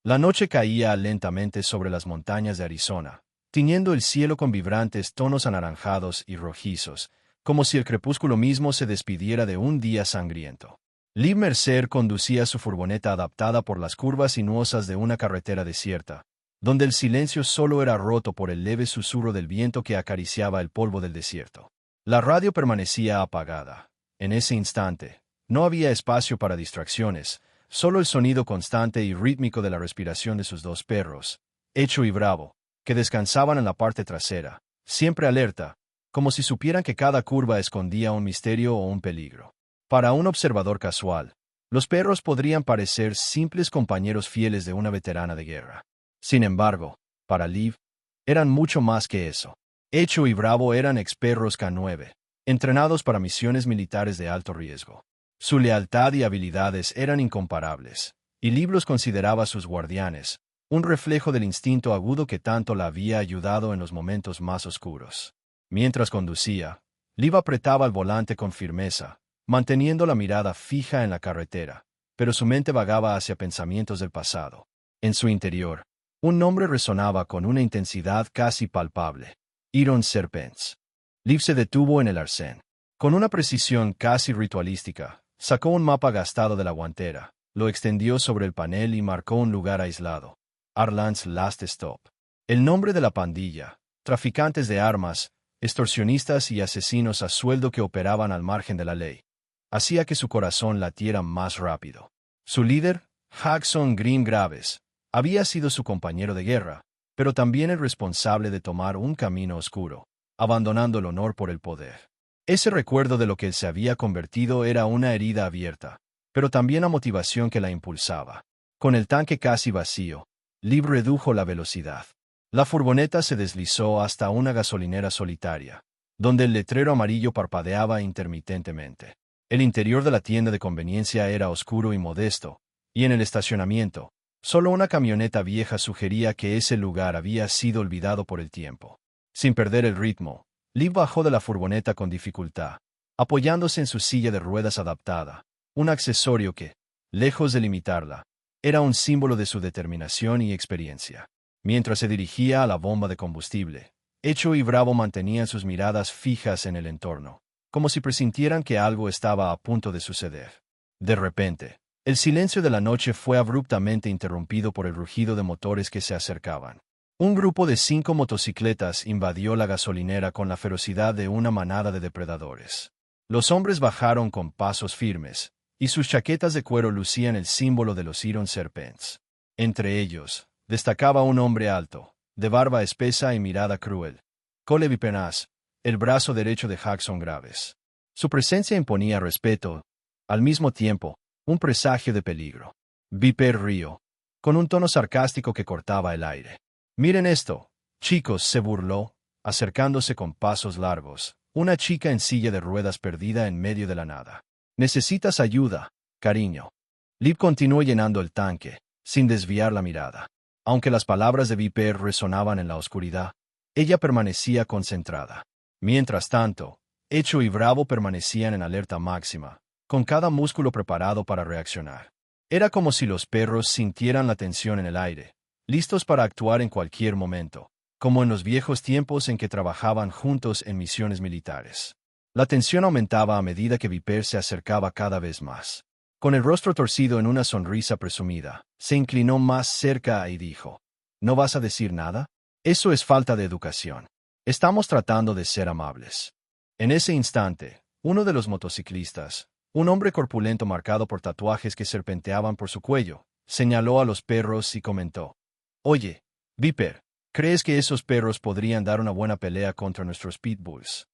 La noche caía lentamente sobre las montañas de Arizona, tiñendo el cielo con vibrantes tonos anaranjados y rojizos, como si el crepúsculo mismo se despidiera de un día sangriento. Lee Mercer conducía su furgoneta adaptada por las curvas sinuosas de una carretera desierta, donde el silencio solo era roto por el leve susurro del viento que acariciaba el polvo del desierto. La radio permanecía apagada. En ese instante, no había espacio para distracciones, solo el sonido constante y rítmico de la respiración de sus dos perros, Hecho y Bravo, que descansaban en la parte trasera, siempre alerta, como si supieran que cada curva escondía un misterio o un peligro. Para un observador casual, los perros podrían parecer simples compañeros fieles de una veterana de guerra. Sin embargo, para Liv, eran mucho más que eso. Hecho y Bravo eran expertos K9, entrenados para misiones militares de alto riesgo. Su lealtad y habilidades eran incomparables, y Liv los consideraba sus guardianes, un reflejo del instinto agudo que tanto la había ayudado en los momentos más oscuros. Mientras conducía, Liv apretaba el volante con firmeza, manteniendo la mirada fija en la carretera, pero su mente vagaba hacia pensamientos del pasado. En su interior, un nombre resonaba con una intensidad casi palpable: Iron Serpents. Liv se detuvo en el arcén. Con una precisión casi ritualística, sacó un mapa gastado de la guantera, lo extendió sobre el panel y marcó un lugar aislado: Arland's Last Stop. El nombre de la pandilla, traficantes de armas, extorsionistas y asesinos a sueldo que operaban al margen de la ley, hacía que su corazón latiera más rápido. Su líder, Jackson Green Graves, había sido su compañero de guerra, pero también el responsable de tomar un camino oscuro, abandonando el honor por el poder. Ese recuerdo de lo que él se había convertido era una herida abierta, pero también la motivación que la impulsaba. Con el tanque casi vacío, Liv redujo la velocidad. La furgoneta se deslizó hasta una gasolinera solitaria, donde el letrero amarillo parpadeaba intermitentemente. El interior de la tienda de conveniencia era oscuro y modesto, y en el estacionamiento, solo una camioneta vieja sugería que ese lugar había sido olvidado por el tiempo. Sin perder el ritmo, Liv bajó de la furgoneta con dificultad, apoyándose en su silla de ruedas adaptada, un accesorio que, lejos de limitarla, era un símbolo de su determinación y experiencia. Mientras se dirigía a la bomba de combustible, Hecho y Bravo mantenían sus miradas fijas en el entorno, como si presintieran que algo estaba a punto de suceder. De repente, el silencio de la noche fue abruptamente interrumpido por el rugido de motores que se acercaban. Un grupo de 5 motocicletas invadió la gasolinera con la ferocidad de una manada de depredadores. Los hombres bajaron con pasos firmes, y sus chaquetas de cuero lucían el símbolo de los Iron Serpents. Entre ellos, destacaba un hombre alto, de barba espesa y mirada cruel, Cole Vipenas, el brazo derecho de Jackson Graves. Su presencia imponía respeto, al mismo tiempo, un presagio de peligro. Viper rió, con un tono sarcástico que cortaba el aire. «Miren esto, chicos», se burló, acercándose con pasos largos, una chica en silla de ruedas perdida en medio de la nada. «¿Necesitas ayuda, cariño?» Liv continuó llenando el tanque, sin desviar la mirada. Aunque las palabras de Viper resonaban en la oscuridad, ella permanecía concentrada. Mientras tanto, Hecho y Bravo permanecían en alerta máxima, con cada músculo preparado para reaccionar. Era como si los perros sintieran la tensión en el aire, listos para actuar en cualquier momento, como en los viejos tiempos en que trabajaban juntos en misiones militares. La tensión aumentaba a medida que Viper se acercaba cada vez más. Con el rostro torcido en una sonrisa presumida, se inclinó más cerca y dijo: «¿No vas a decir nada? Eso es falta de educación. Estamos tratando de ser amables». En ese instante, uno de los motociclistas, un hombre corpulento marcado por tatuajes que serpenteaban por su cuello, señaló a los perros y comentó: «Oye, Viper, ¿crees que esos perros podrían dar una buena pelea contra nuestros pitbulls?»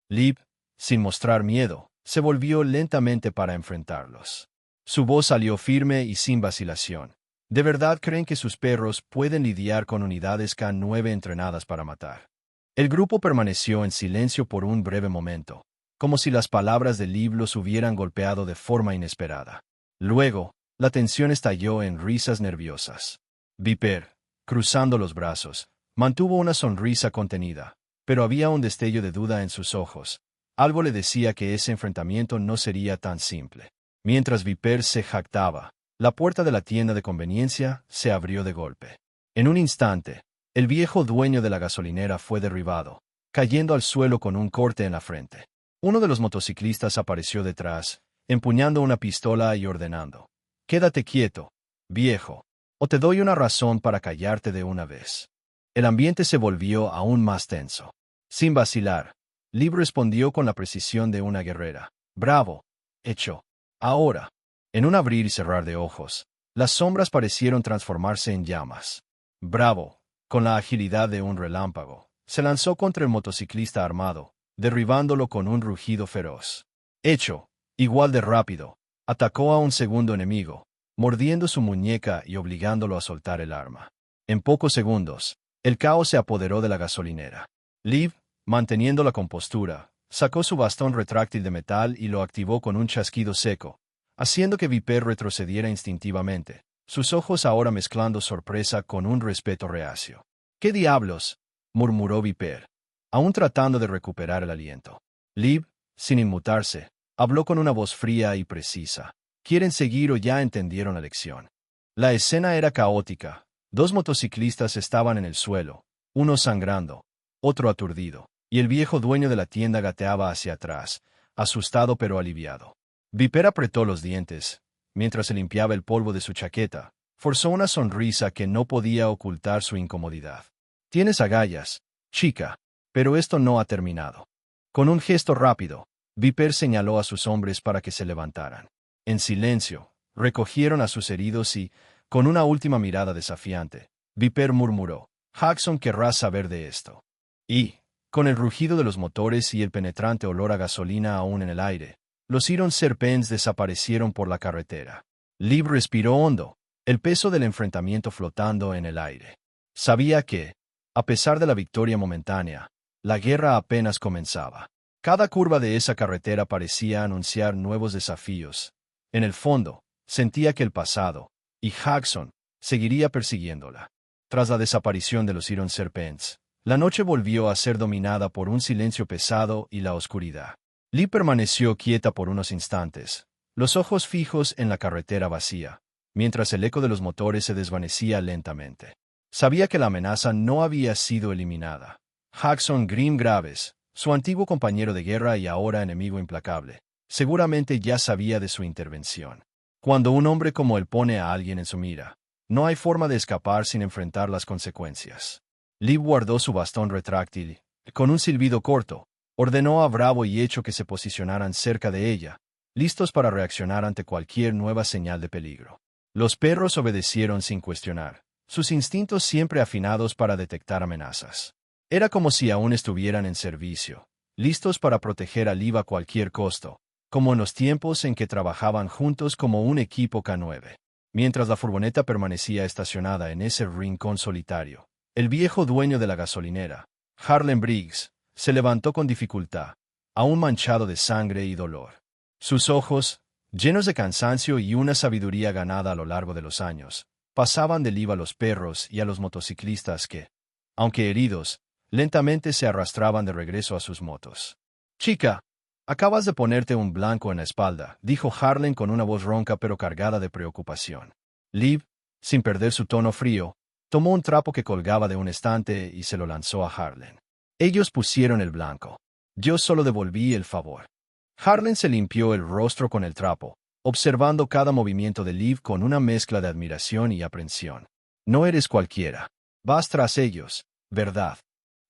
Liv, sin mostrar miedo, se volvió lentamente para enfrentarlos. Su voz salió firme y sin vacilación. ¿De verdad creen que sus perros pueden lidiar con unidades K9 entrenadas para matar? El grupo permaneció en silencio por un breve momento, como si las palabras de Liv los hubieran golpeado de forma inesperada. Luego, la tensión estalló en risas nerviosas. Viper, cruzando los brazos, mantuvo una sonrisa contenida, pero había un destello de duda en sus ojos. Algo le decía que ese enfrentamiento no sería tan simple. Mientras Viper se jactaba, La puerta de la tienda de conveniencia se abrió de golpe. En un instante, el viejo dueño de la gasolinera fue derribado, cayendo al suelo con un corte en la frente. Uno de los motociclistas apareció detrás, empuñando una pistola y ordenando: «Quédate quieto, viejo, o te doy una razón para callarte de una vez». El ambiente se volvió aún más tenso. Sin vacilar, Liv respondió con la precisión de una guerrera: «Bravo, hecho. Ahora». En un abrir y cerrar de ojos, las sombras parecieron transformarse en llamas. Bravo, con la agilidad de un relámpago, se lanzó contra el motociclista armado, derribándolo con un rugido feroz. Hecho, igual de rápido, atacó a un segundo enemigo, mordiendo su muñeca y obligándolo a soltar el arma. En pocos segundos, el caos se apoderó de la gasolinera. Liv, manteniendo la compostura, sacó su bastón retráctil de metal y lo activó con un chasquido seco, haciendo que Viper retrocediera instintivamente, sus ojos ahora mezclando sorpresa con un respeto reacio. «¿Qué diablos?», murmuró Viper, aún tratando de recuperar el aliento. Liv, sin inmutarse, habló con una voz fría y precisa: «¿Quieren seguir o ya entendieron la lección?». La escena era caótica. Dos motociclistas estaban en el suelo, uno sangrando, otro aturdido, y el viejo dueño de la tienda gateaba hacia atrás, asustado pero aliviado. Viper apretó los dientes, mientras se limpiaba el polvo de su chaqueta, forzó una sonrisa que no podía ocultar su incomodidad. «Tienes agallas, chica, pero esto no ha terminado». Con un gesto rápido, Viper señaló a sus hombres para que se levantaran. En silencio, recogieron a sus heridos y, con una última mirada desafiante, Viper murmuró: «Jackson querrá saber de esto». Y, con el rugido de los motores y el penetrante olor a gasolina aún en el aire, los Iron Serpents desaparecieron por la carretera. Liv respiró hondo, el peso del enfrentamiento flotando en el aire. Sabía que, a pesar de la victoria momentánea, la guerra apenas comenzaba. Cada curva de esa carretera parecía anunciar nuevos desafíos. En el fondo, sentía que el pasado, y Jackson, seguiría persiguiéndola. Tras la desaparición de los Iron Serpents, la noche volvió a ser dominada por un silencio pesado y la oscuridad. Liv permaneció quieta por unos instantes, los ojos fijos en la carretera vacía, mientras el eco de los motores se desvanecía lentamente. Sabía que la amenaza no había sido eliminada. Jackson Grim Graves, su antiguo compañero de guerra y ahora enemigo implacable, seguramente ya sabía de su intervención. Cuando un hombre como él pone a alguien en su mira, no hay forma de escapar sin enfrentar las consecuencias. Liv guardó su bastón retráctil, con un silbido corto, ordenó a Bravo y Hecho que se posicionaran cerca de ella, listos para reaccionar ante cualquier nueva señal de peligro. Los perros obedecieron sin cuestionar, sus instintos siempre afinados para detectar amenazas. Era como si aún estuvieran en servicio, listos para proteger a Liv a cualquier costo, como en los tiempos en que trabajaban juntos como un equipo K9. Mientras la furgoneta permanecía estacionada en ese rincón solitario, el viejo dueño de la gasolinera, Harlan Briggs, se levantó con dificultad, aún manchado de sangre y dolor. Sus ojos, llenos de cansancio y una sabiduría ganada a lo largo de los años, pasaban de Liv a los perros y a los motociclistas que, aunque heridos, lentamente se arrastraban de regreso a sus motos. «Chica, acabas de ponerte un blanco en la espalda», dijo Harlan con una voz ronca pero cargada de preocupación. Liv, sin perder su tono frío, tomó un trapo que colgaba de un estante y se lo lanzó a Harlan. «Ellos pusieron el blanco. Yo solo devolví el favor». Harlan se limpió el rostro con el trapo, observando cada movimiento de Liv con una mezcla de admiración y aprensión. «No eres cualquiera. Vas tras ellos, ¿verdad?».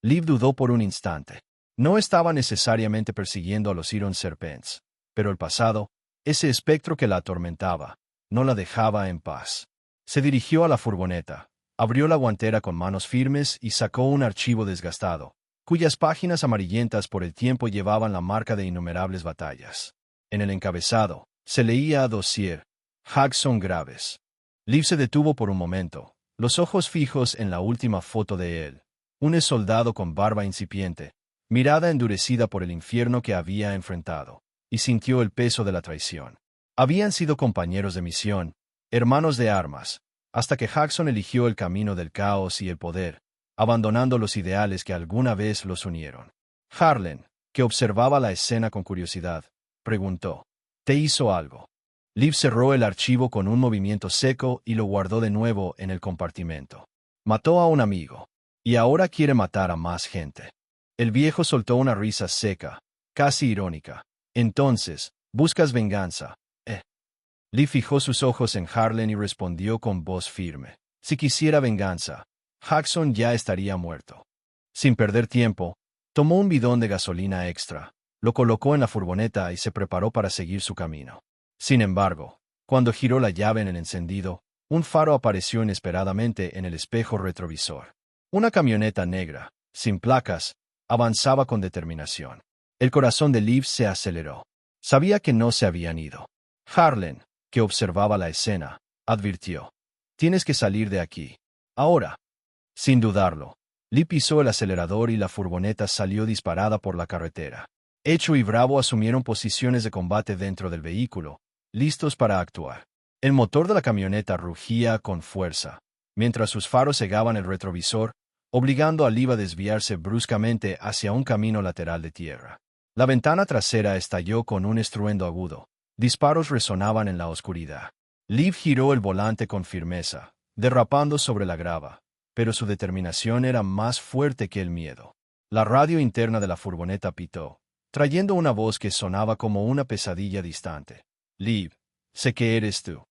Liv dudó por un instante. No estaba necesariamente persiguiendo a los Iron Serpents, pero el pasado, ese espectro que la atormentaba, no la dejaba en paz. Se dirigió a la furgoneta, abrió la guantera con manos firmes y sacó un archivo desgastado, cuyas páginas amarillentas por el tiempo llevaban la marca de innumerables batallas. En el encabezado, se leía dossier, Jackson Graves. Liv se detuvo por un momento, los ojos fijos en la última foto de él, un soldado con barba incipiente, mirada endurecida por el infierno que había enfrentado, y sintió el peso de la traición. Habían sido compañeros de misión, hermanos de armas, hasta que Jackson eligió el camino del caos y el poder, abandonando los ideales que alguna vez los unieron. Harlan, que observaba la escena con curiosidad, preguntó: «¿Te hizo algo?». Liv cerró el archivo con un movimiento seco y lo guardó de nuevo en el compartimento. Mató a un amigo. Y ahora quiere matar a más gente. El viejo soltó una risa seca, casi irónica. Entonces, ¿buscas venganza? Liv fijó sus ojos en Harlan y respondió con voz firme. Si quisiera venganza, Jackson ya estaría muerto. Sin perder tiempo, tomó un bidón de gasolina extra, lo colocó en la furgoneta y se preparó para seguir su camino. Sin embargo, cuando giró la llave en el encendido, un faro apareció inesperadamente en el espejo retrovisor. Una camioneta negra, sin placas, avanzaba con determinación. El corazón de Liv se aceleró. Sabía que no se habían ido. Harlan, que observaba la escena, advirtió. Tienes que salir de aquí. Ahora. Sin dudarlo, Liv pisó el acelerador y la furgoneta salió disparada por la carretera. Echo y Bravo asumieron posiciones de combate dentro del vehículo, listos para actuar. El motor de la camioneta rugía con fuerza, mientras sus faros cegaban el retrovisor, obligando a Liv a desviarse bruscamente hacia un camino lateral de tierra. La ventana trasera estalló con un estruendo agudo. Disparos resonaban en la oscuridad. Liv giró el volante con firmeza, derrapando sobre la grava, pero su determinación era más fuerte que el miedo. La radio interna de la furgoneta pitó, trayendo una voz que sonaba como una pesadilla distante. Liv, sé que eres tú.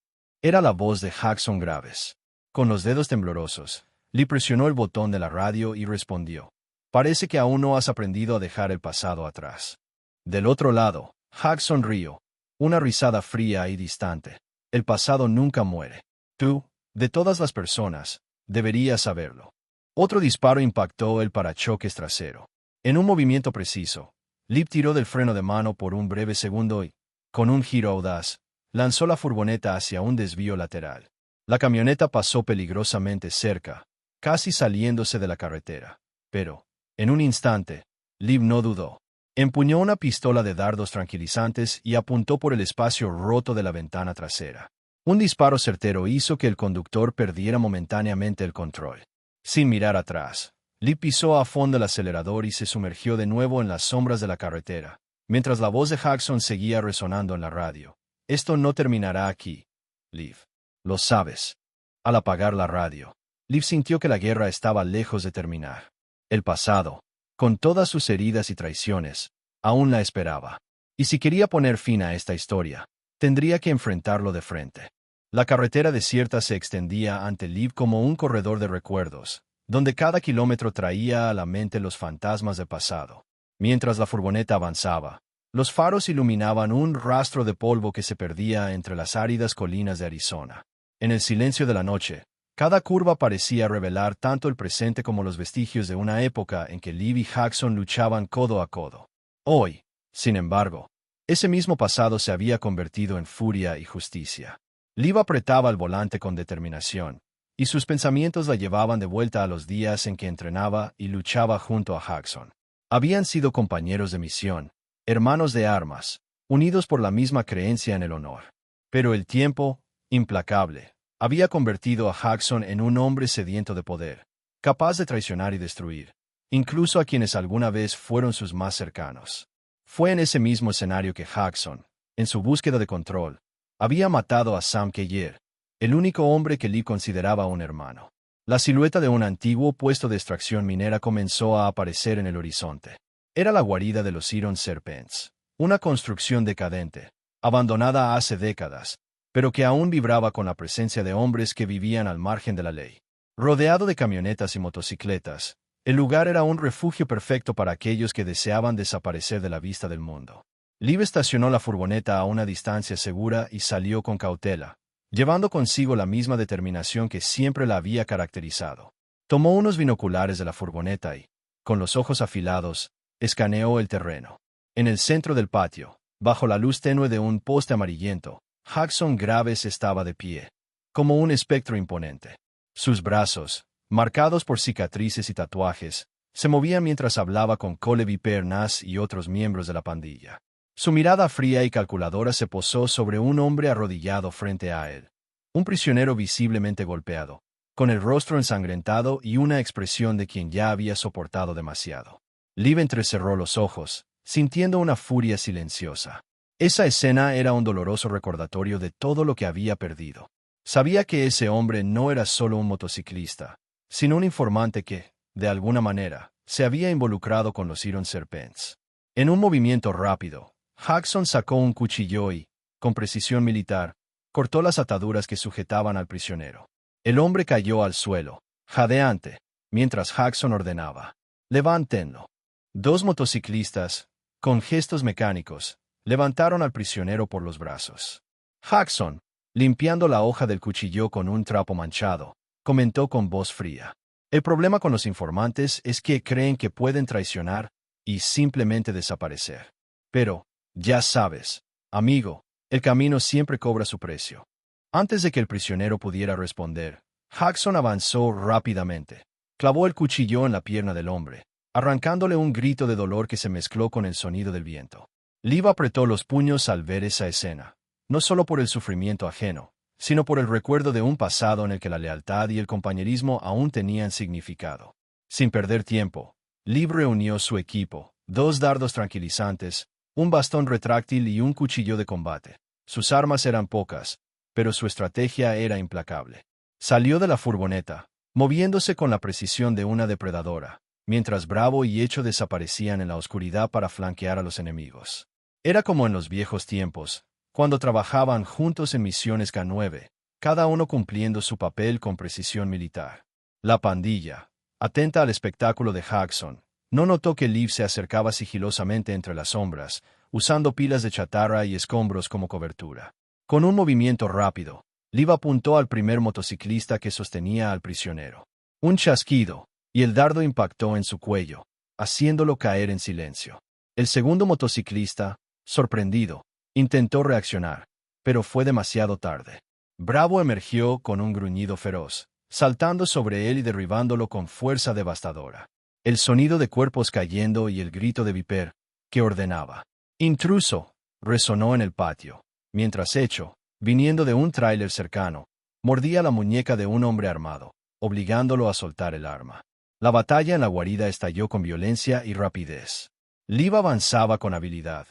Era la voz de Jackson Graves. Con los dedos temblorosos, Liv presionó el botón de la radio y respondió. Parece que aún no has aprendido a dejar el pasado atrás. Del otro lado, Jackson rió, una risada fría y distante. El pasado nunca muere. Tú, de todas las personas, deberías saberlo. Otro disparo impactó el parachoques trasero. En un movimiento preciso, Liv tiró del freno de mano por un breve segundo y, con un giro audaz, lanzó la furgoneta hacia un desvío lateral. La camioneta pasó peligrosamente cerca, casi saliéndose de la carretera. Pero, en un instante, Liv no dudó. Empuñó una pistola de dardos tranquilizantes y apuntó por el espacio roto de la ventana trasera. Un disparo certero hizo que el conductor perdiera momentáneamente el control. Sin mirar atrás, Liv pisó a fondo el acelerador y se sumergió de nuevo en las sombras de la carretera, mientras la voz de Jackson seguía resonando en la radio. Esto no terminará aquí, Liv. Lo sabes. Al apagar la radio, Liv sintió que la guerra estaba lejos de terminar. El pasado, con todas sus heridas y traiciones, aún la esperaba. Y si quería poner fin a esta historia, tendría que enfrentarlo de frente. La carretera desierta se extendía ante Liv como un corredor de recuerdos, donde cada kilómetro traía a la mente los fantasmas del pasado. Mientras la furgoneta avanzaba, los faros iluminaban un rastro de polvo que se perdía entre las áridas colinas de Arizona. En el silencio de la noche, cada curva parecía revelar tanto el presente como los vestigios de una época en que Liv y Jackson luchaban codo a codo. Hoy, sin embargo, ese mismo pasado se había convertido en furia y justicia. Liv apretaba el volante con determinación, y sus pensamientos la llevaban de vuelta a los días en que entrenaba y luchaba junto a Jackson. Habían sido compañeros de misión, hermanos de armas, unidos por la misma creencia en el honor. Pero el tiempo, implacable, había convertido a Jackson en un hombre sediento de poder, capaz de traicionar y destruir, incluso a quienes alguna vez fueron sus más cercanos. Fue en ese mismo escenario que Jackson, en su búsqueda de control, había matado a Sam Keller, el único hombre que Lee consideraba un hermano. La silueta de un antiguo puesto de extracción minera comenzó a aparecer en el horizonte. Era la guarida de los Iron Serpents, una construcción decadente, abandonada hace décadas, pero que aún vibraba con la presencia de hombres que vivían al margen de la ley. Rodeado de camionetas y motocicletas, el lugar era un refugio perfecto para aquellos que deseaban desaparecer de la vista del mundo. Liv estacionó la furgoneta a una distancia segura y salió con cautela, llevando consigo la misma determinación que siempre la había caracterizado. Tomó unos binoculares de la furgoneta y, con los ojos afilados, escaneó el terreno. En el centro del patio, bajo la luz tenue de un poste amarillento, Jackson Graves estaba de pie, como un espectro imponente. Sus brazos, marcados por cicatrices y tatuajes, se movían mientras hablaba con Coleby Pernas y otros miembros de la pandilla. Su mirada fría y calculadora se posó sobre un hombre arrodillado frente a él. Un prisionero visiblemente golpeado, con el rostro ensangrentado y una expresión de quien ya había soportado demasiado. Liv entrecerró los ojos, sintiendo una furia silenciosa. Esa escena era un doloroso recordatorio de todo lo que había perdido. Sabía que ese hombre no era solo un motociclista, sino un informante que, de alguna manera, se había involucrado con los Iron Serpents. En un movimiento rápido, Jackson sacó un cuchillo y, con precisión militar, cortó las ataduras que sujetaban al prisionero. El hombre cayó al suelo, jadeante, mientras Jackson ordenaba: «Levántenlo». Dos motociclistas, con gestos mecánicos, levantaron al prisionero por los brazos. Jackson, limpiando la hoja del cuchillo con un trapo manchado, comentó con voz fría: «El problema con los informantes es que creen que pueden traicionar y simplemente desaparecer. Pero, ya sabes, amigo, el camino siempre cobra su precio». Antes de que el prisionero pudiera responder, Jackson avanzó rápidamente. Clavó el cuchillo en la pierna del hombre, arrancándole un grito de dolor que se mezcló con el sonido del viento. Liv apretó los puños al ver esa escena, no solo por el sufrimiento ajeno, sino por el recuerdo de un pasado en el que la lealtad y el compañerismo aún tenían significado. Sin perder tiempo, Liv reunió su equipo: 2 dardos tranquilizantes, un bastón retráctil y un cuchillo de combate. Sus armas eran pocas, pero su estrategia era implacable. Salió de la furgoneta, moviéndose con la precisión de una depredadora, mientras Bravo y Hecho desaparecían en la oscuridad para flanquear a los enemigos. Era como en los viejos tiempos, cuando trabajaban juntos en misiones K9, cada uno cumpliendo su papel con precisión militar. La pandilla, atenta al espectáculo de Jackson, no notó que Liv se acercaba sigilosamente entre las sombras, usando pilas de chatarra y escombros como cobertura. Con un movimiento rápido, Liv apuntó al primer motociclista que sostenía al prisionero. Un chasquido, y el dardo impactó en su cuello, haciéndolo caer en silencio. El segundo motociclista, sorprendido, intentó reaccionar, pero fue demasiado tarde. Bravo emergió con un gruñido feroz, saltando sobre él y derribándolo con fuerza devastadora. El sonido de cuerpos cayendo y el grito de Viper, que ordenaba: «¡Intruso!», resonó en el patio, mientras Hecho, viniendo de un tráiler cercano, mordía la muñeca de un hombre armado, obligándolo a soltar el arma. La batalla en la guarida estalló con violencia y rapidez. Liv avanzaba con habilidad,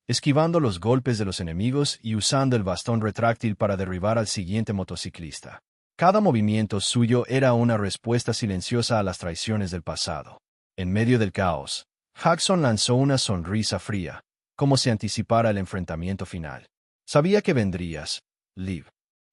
esquivando los golpes de los enemigos y usando el bastón retráctil para derribar al siguiente motociclista. Cada movimiento suyo era una respuesta silenciosa a las traiciones del pasado. En medio del caos, Jackson lanzó una sonrisa fría, como si anticipara el enfrentamiento final. «Sabía que vendrías, Liv».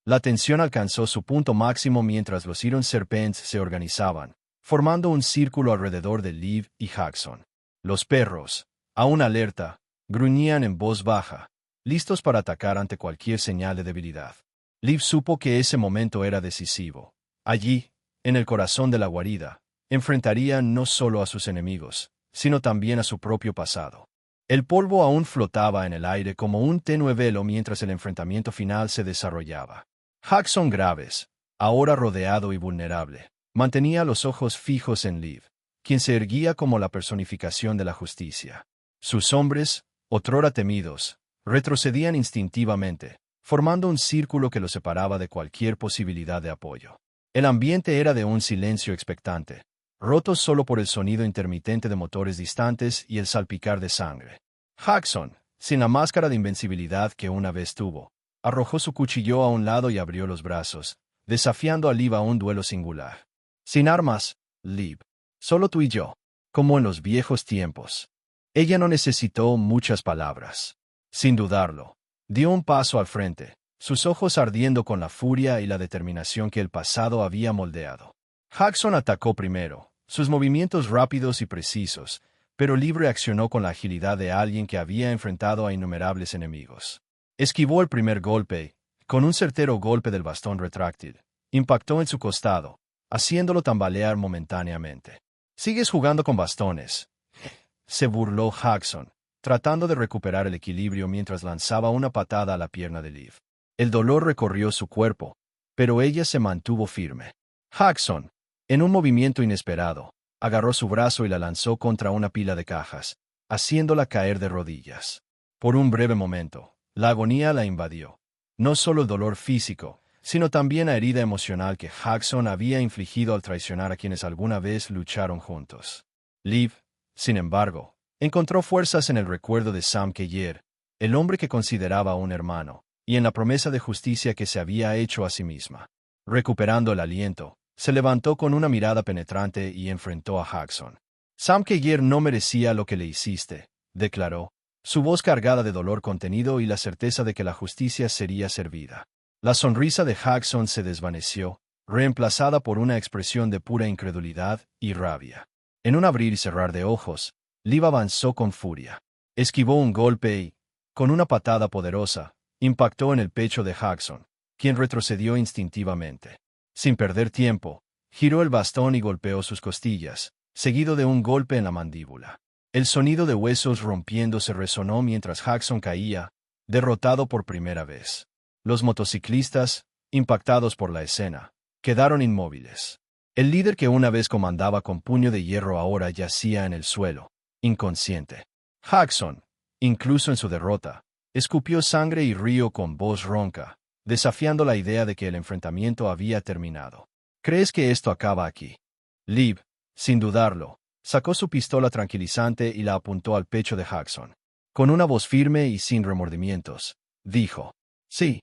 La tensión alcanzó su punto máximo mientras los Iron Serpents se organizaban, formando un círculo alrededor de Liv y Jackson. Los perros, aún alerta, gruñían en voz baja, listos para atacar ante cualquier señal de debilidad. Liv supo que ese momento era decisivo. Allí, en el corazón de la guarida, enfrentaría no solo a sus enemigos, sino también a su propio pasado. El polvo aún flotaba en el aire como un tenue velo mientras el enfrentamiento final se desarrollaba. Jackson Graves, ahora rodeado y vulnerable, mantenía los ojos fijos en Liv, quien se erguía como la personificación de la justicia. Sus hombres, otrora temidos, retrocedían instintivamente, formando un círculo que los separaba de cualquier posibilidad de apoyo. El ambiente era de un silencio expectante, roto solo por el sonido intermitente de motores distantes y el salpicar de sangre. Jackson, sin la máscara de invencibilidad que una vez tuvo, arrojó su cuchillo a un lado y abrió los brazos, desafiando a Liv a un duelo singular. «Sin armas, Liv. Solo tú y yo, como en los viejos tiempos». Ella no necesitó muchas palabras. Sin dudarlo, dio un paso al frente, sus ojos ardiendo con la furia y la determinación que el pasado había moldeado. Jackson atacó primero, sus movimientos rápidos y precisos, pero Liv reaccionó con la agilidad de alguien que había enfrentado a innumerables enemigos. Esquivó el primer golpe, con un certero golpe del bastón retráctil, impactó en su costado, haciéndolo tambalear momentáneamente. «¿Sigues jugando con bastones?», se burló Jackson, tratando de recuperar el equilibrio mientras lanzaba una patada a la pierna de Liv. El dolor recorrió su cuerpo, pero ella se mantuvo firme. Jackson, en un movimiento inesperado, agarró su brazo y la lanzó contra una pila de cajas, haciéndola caer de rodillas. Por un breve momento, la agonía la invadió. No solo el dolor físico, sino también la herida emocional que Jackson había infligido al traicionar a quienes alguna vez lucharon juntos. Liv, sin embargo, encontró fuerzas en el recuerdo de Sam Keller, el hombre que consideraba un hermano, y en la promesa de justicia que se había hecho a sí misma. Recuperando el aliento, se levantó con una mirada penetrante y enfrentó a Jackson. Sam Keller no merecía lo que le hiciste, declaró, su voz cargada de dolor contenido y la certeza de que la justicia sería servida. La sonrisa de Jackson se desvaneció, reemplazada por una expresión de pura incredulidad y rabia. En un abrir y cerrar de ojos, Liv avanzó con furia. Esquivó un golpe y, con una patada poderosa, impactó en el pecho de Jackson, quien retrocedió instintivamente. Sin perder tiempo, giró el bastón y golpeó sus costillas, seguido de un golpe en la mandíbula. El sonido de huesos rompiéndose resonó mientras Jackson caía, derrotado por primera vez. Los motociclistas, impactados por la escena, quedaron inmóviles. El líder que una vez comandaba con puño de hierro ahora yacía en el suelo, inconsciente. Jackson, incluso en su derrota, escupió sangre y rió con voz ronca, desafiando la idea de que el enfrentamiento había terminado. ¿Crees que esto acaba aquí? Liv, sin dudarlo, sacó su pistola tranquilizante y la apuntó al pecho de Jackson. Con una voz firme y sin remordimientos, dijo, sí.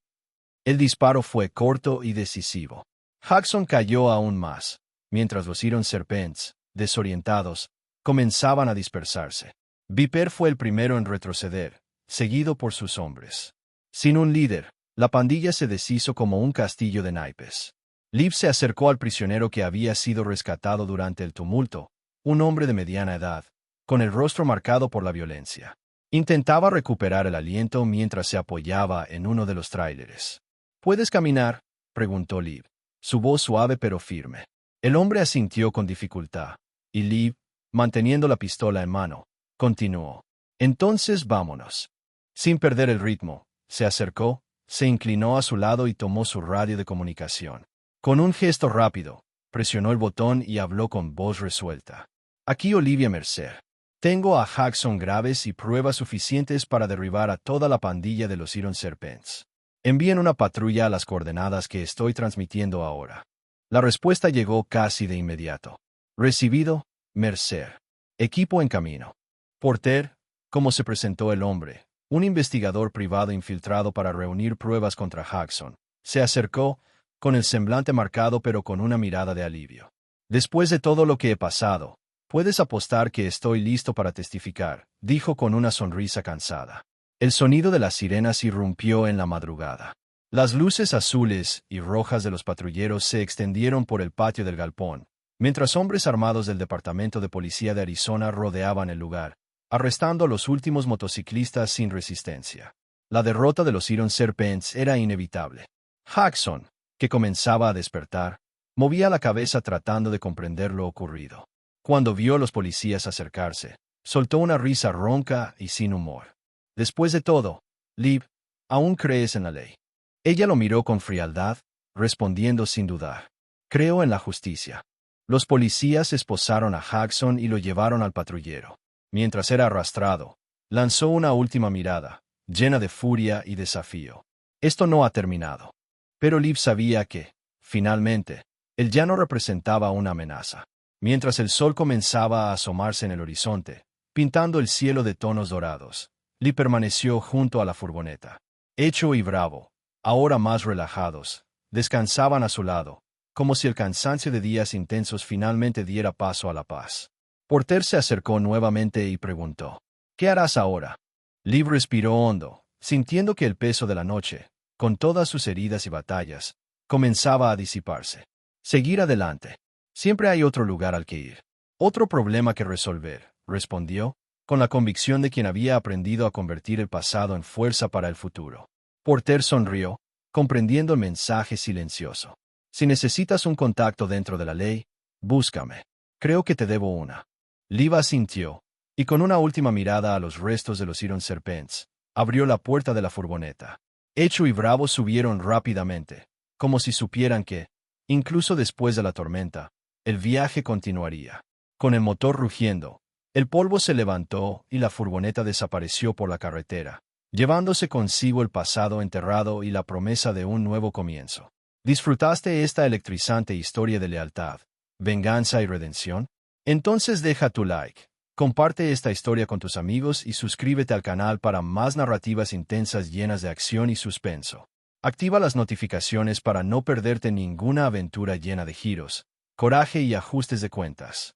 El disparo fue corto y decisivo. Jackson cayó aún más, mientras los Iron Serpents, desorientados, comenzaban a dispersarse. Viper fue el primero en retroceder, seguido por sus hombres. Sin un líder, la pandilla se deshizo como un castillo de naipes. Liv se acercó al prisionero que había sido rescatado durante el tumulto, un hombre de mediana edad, con el rostro marcado por la violencia. Intentaba recuperar el aliento mientras se apoyaba en uno de los tráileres. ¿Puedes caminar?, preguntó Liv, su voz suave pero firme. El hombre asintió con dificultad, y Liv, manteniendo la pistola en mano, continuó. Entonces vámonos. Sin perder el ritmo, se acercó, se inclinó a su lado y tomó su radio de comunicación. Con un gesto rápido, presionó el botón y habló con voz resuelta. Aquí Olivia Mercer. Tengo a Jackson graves y pruebas suficientes para derribar a toda la pandilla de los Iron Serpents. Envíen una patrulla a las coordenadas que estoy transmitiendo ahora. La respuesta llegó casi de inmediato. Recibido, Mercer. Equipo en camino. Porter, como se presentó el hombre, un investigador privado infiltrado para reunir pruebas contra Jackson, se acercó, con el semblante marcado pero con una mirada de alivio. Después de todo lo que he pasado, puedes apostar que estoy listo para testificar, dijo con una sonrisa cansada. El sonido de las sirenas irrumpió en la madrugada. Las luces azules y rojas de los patrulleros se extendieron por el patio del galpón, mientras hombres armados del Departamento de Policía de Arizona rodeaban el lugar, arrestando a los últimos motociclistas sin resistencia. La derrota de los Iron Serpents era inevitable. Jackson, que comenzaba a despertar, movía la cabeza tratando de comprender lo ocurrido. Cuando vio a los policías acercarse, soltó una risa ronca y sin humor. Después de todo, Liv, ¿aún crees en la ley? Ella lo miró con frialdad, respondiendo sin dudar. Creo en la justicia. Los policías esposaron a Jackson y lo llevaron al patrullero. Mientras era arrastrado, lanzó una última mirada, llena de furia y desafío. Esto no ha terminado. Pero Liv sabía que, finalmente, él ya no representaba una amenaza. Mientras el sol comenzaba a asomarse en el horizonte, pintando el cielo de tonos dorados, Liv permaneció junto a la furgoneta. Hecho y Bravo, ahora más relajados, descansaban a su lado, como si el cansancio de días intensos finalmente diera paso a la paz. Porter se acercó nuevamente y preguntó, ¿qué harás ahora? Liv respiró hondo, sintiendo que el peso de la noche, con todas sus heridas y batallas, comenzaba a disiparse. Seguir adelante. Siempre hay otro lugar al que ir. Otro problema que resolver, respondió, con la convicción de quien había aprendido a convertir el pasado en fuerza para el futuro. Porter sonrió, comprendiendo el mensaje silencioso. Si necesitas un contacto dentro de la ley, búscame. Creo que te debo una. Liv asintió, y con una última mirada a los restos de los Iron Serpents, abrió la puerta de la furgoneta. Hecho y Bravo subieron rápidamente, como si supieran que, incluso después de la tormenta, el viaje continuaría. Con el motor rugiendo, el polvo se levantó y la furgoneta desapareció por la carretera, llevándose consigo el pasado enterrado y la promesa de un nuevo comienzo. ¿Disfrutaste esta electrizante historia de lealtad, venganza y redención? Entonces deja tu like, Comparte esta historia con tus amigos y suscríbete al canal para más narrativas intensas llenas de acción y suspenso. Activa las notificaciones para no perderte ninguna aventura llena de giros, coraje y ajustes de cuentas.